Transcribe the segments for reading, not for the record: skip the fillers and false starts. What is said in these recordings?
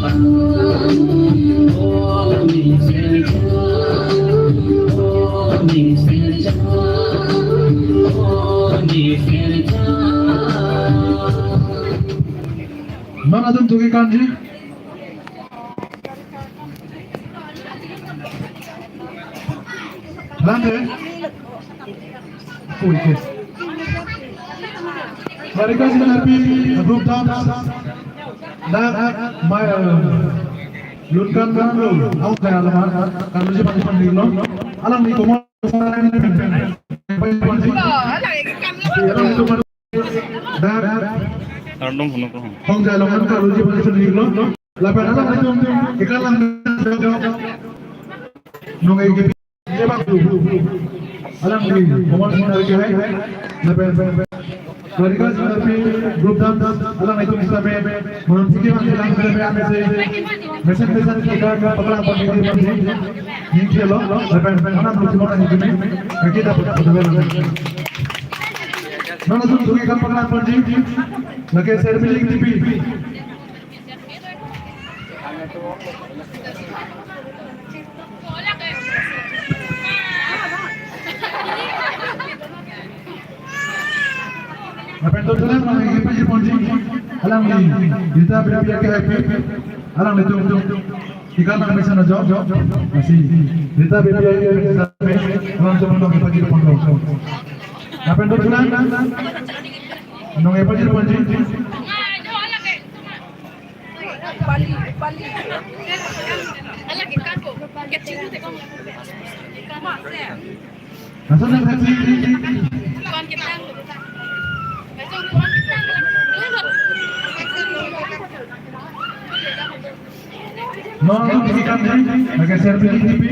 Mana tuh tuh kanji? Lantai? Oh iya. Mereka sudah happy group dance dan lunkan dulu. Aku kayak alam kalau sih pasti pasti lo. Alam ni komod sekarang ini pen. Tardong hono ko. Hong jalan kalau sih pasti pasti lo. Lapan alam itu ikan lang nungai gitu. Sebab dulu. Alam ni komod sekarang ini lapan. Mereka seperti grup dance alam itu bisa menunjukkan bilang mesin kita pekerjaan pemilih masih ini kilo lepas anak belum orang ini kita betul mana tuh kan pekerjaan pemilih lagi servis TV apa itu dalam lagi pergi ponji alam ni kita berapa ke happy alam itu ikan nak bisa najak masih kita berapa alam cuma nak pergi ponji apa itu dalam nong pergi ponji Bali ala ke kanko kecil tu tengok asal nak happy kan kita mau ikan ni lagi servis TV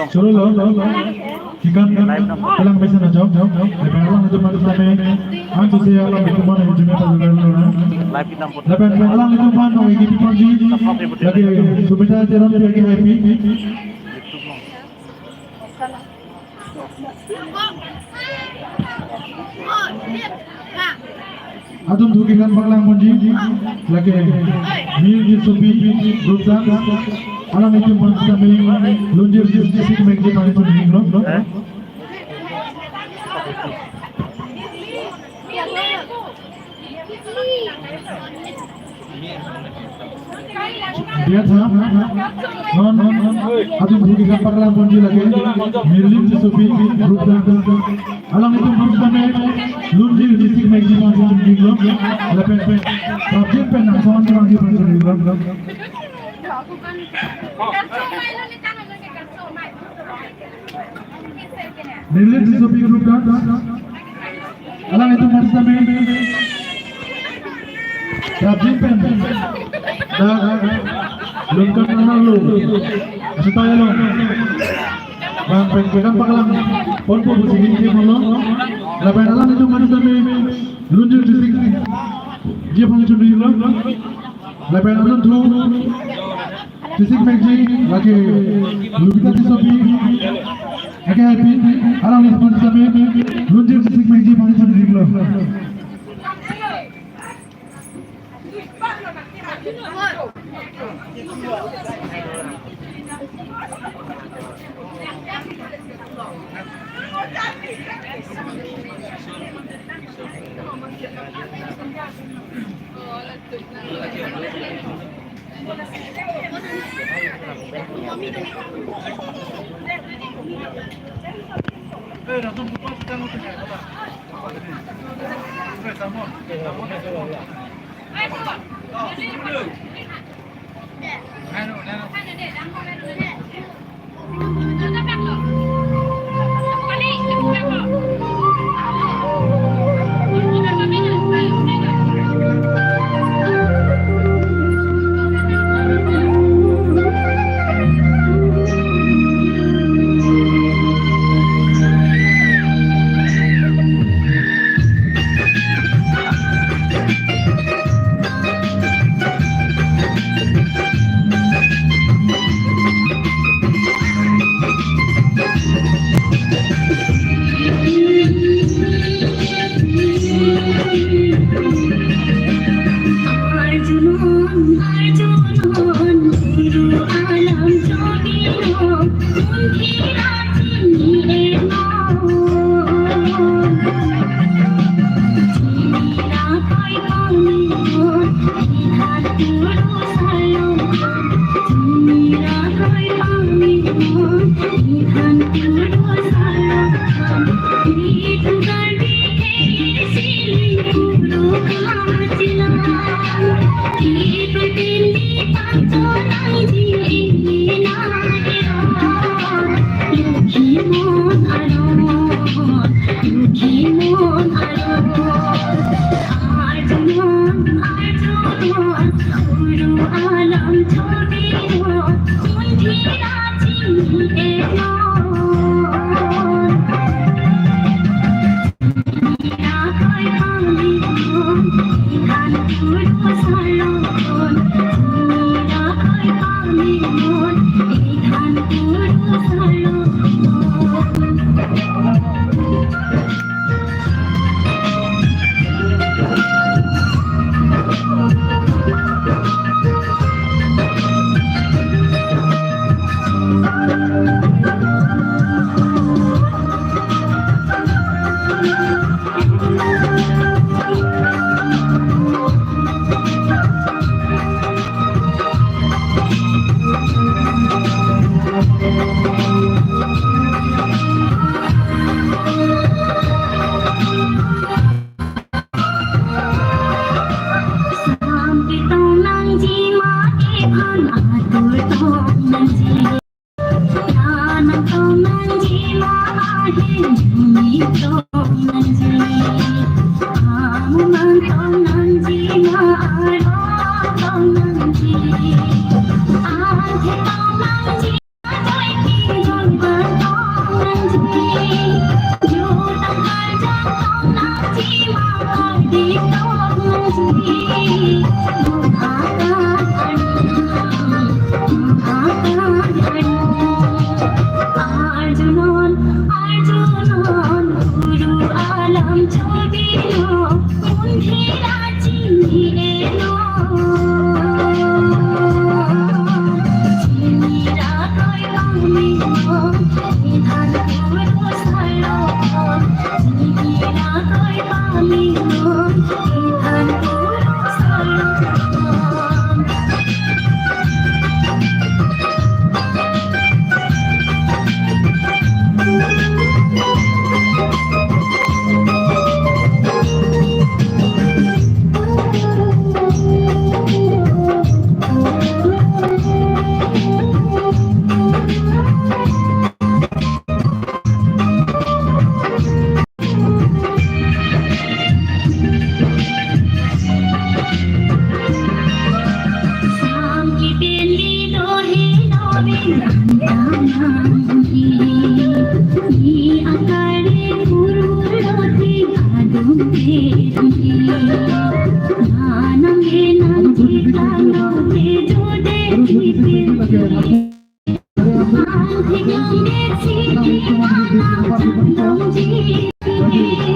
Suruh lo, ikan pulang bisa na jauh. Lepas alang itu mana sampai, ang saya alang itu mana yang cuma pada lepas. Lepas alang itu mana yang kita pergi, lagi subita jalan lagi happy. Adun dugikan panglang monji, lagi mil di supi grup dance. Alam itu mana sampai lunjir disik mengji mana itu nih lo. Dia था, non, adun dugikan panglang monji lagi mil di supi grup dance. Alam itu mana sampai lunjir disik mengji mana itu nih lo. Lepas subjek pen nasawan orang di mana nih lo. Nilit di sopi grup dance. Alang itu mana sampai subjek pen. Dah, lengkap nama lu. Supaya lo, bang pegang panglang, pon pun begini dia malu. Lepas alang itu mana sampai lunjir disik dia pun curi lo. Lepas alang tu disik mengji lagi lubita di sopi. Lagi happy, alang itu mana sampai lunjir disik mengji mana curi lo. Thank you.